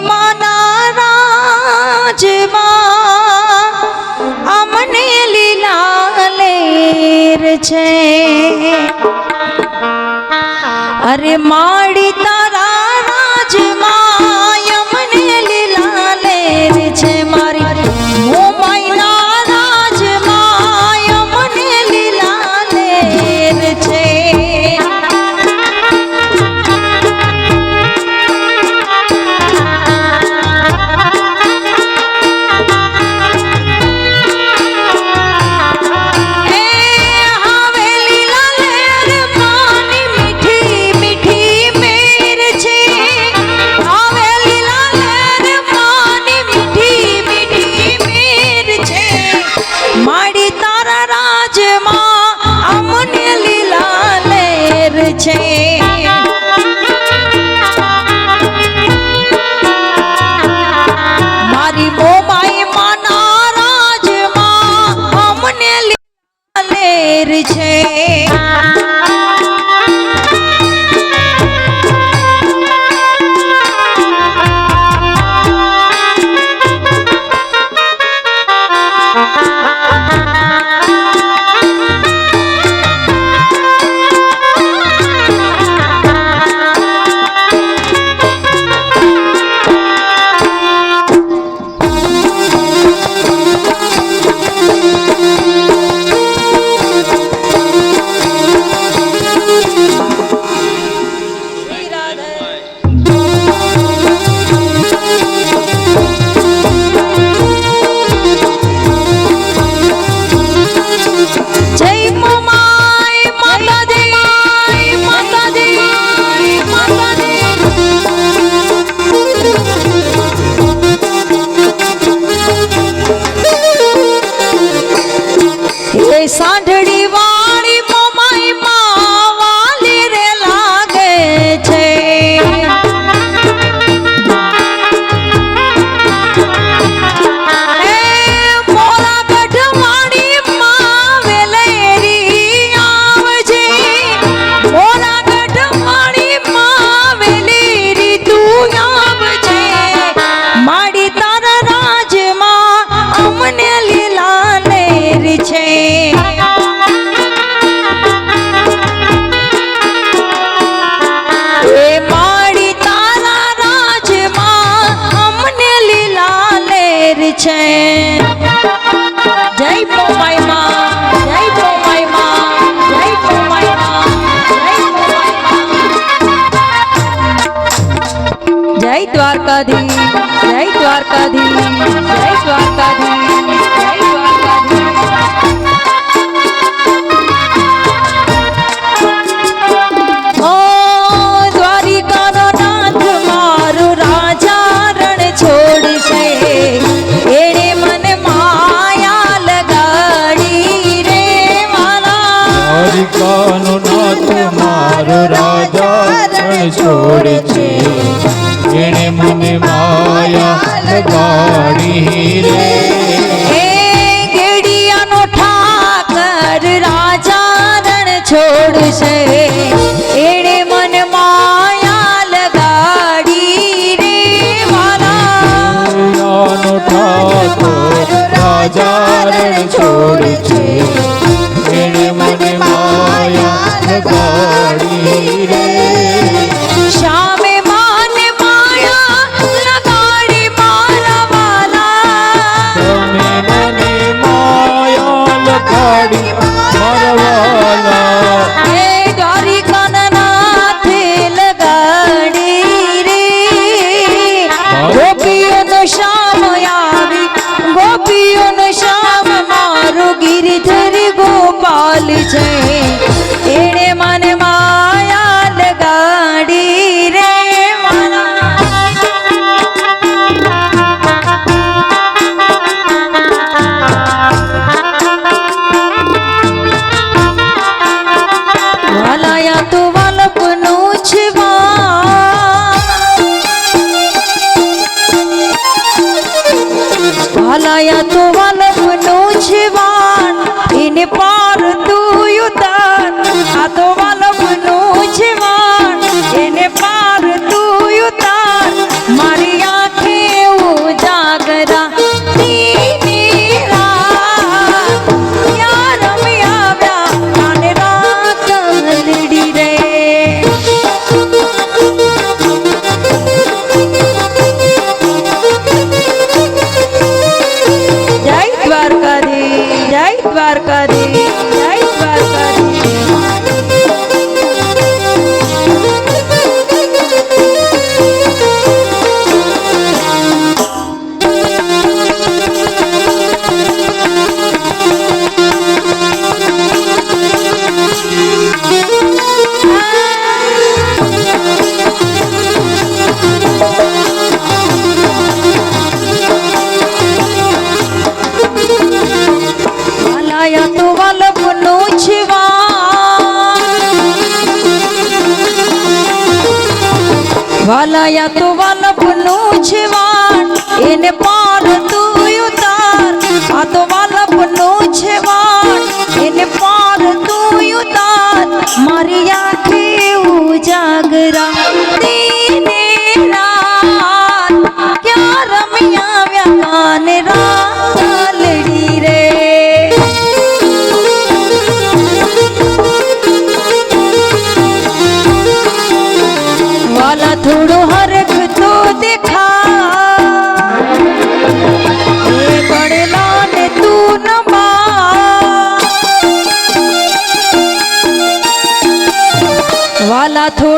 માના રાજમાં અમને લીલા લેર છે અરે માડી તારા રાજમાં અમને લીલા લેર છે મારી મોમાઈના રાજમાં અમને લીલા લેર છે મારી મોમાઈ માના રાજમાં અમને લીલા લેર છે સાંઢળી વાળી મોમાઈ માં વાલી રે લાગે છે મોરા ગઢવાડી માં વેલેરી આવજે મોરા ગઢવાડી માં વેલેરી તું આવજે માડી તારા રાજમાં અમને લીલા લેર છે જય મોમાઈ માં જય મોમાઈ માં જય મોમાઈ માં જય દ્વારકાધીશ જય દ્વારકાધીશ જય દ્વારકાધીશ જય દ્વારકાધીશ ઓ દ્વારિકાનો નાથ મારો રાજા રણ છોડશે દ્વારિકાનો નાથ મારો રાજા રણ છોડે છે એણે મને માયા લગાડી રે ગેડિયાનો ઠાકર રાજા રણ છોડશે એણે મને માયા લગાડી રે મારા ઠાકર રાજા રણ છોડે છે એણે મને માયા લગાડી રે શામે માને માયા લગાડી મારા વાલા તમે મને માયા લગાડી મારા વાલા હે દ્વારિકાના નાથે લગાડી રે ગોપીઓનો શામ આવી ગોપીઓનો શામ મારો ગિરિધર ગોપાલ છે એણે મને માયા એને પાર તું ઉતાર આ તો વાલપનું છે વાટ એને પાર તું ઉતાર મારી આંખે ઉજાગરા દિને રાત ક્યાં રમ્યા આવ્યા કાન રાલડી રે વાલા થોડું હરખ તો દેખા એ પડેલા ને તું નમા વાલા થોડું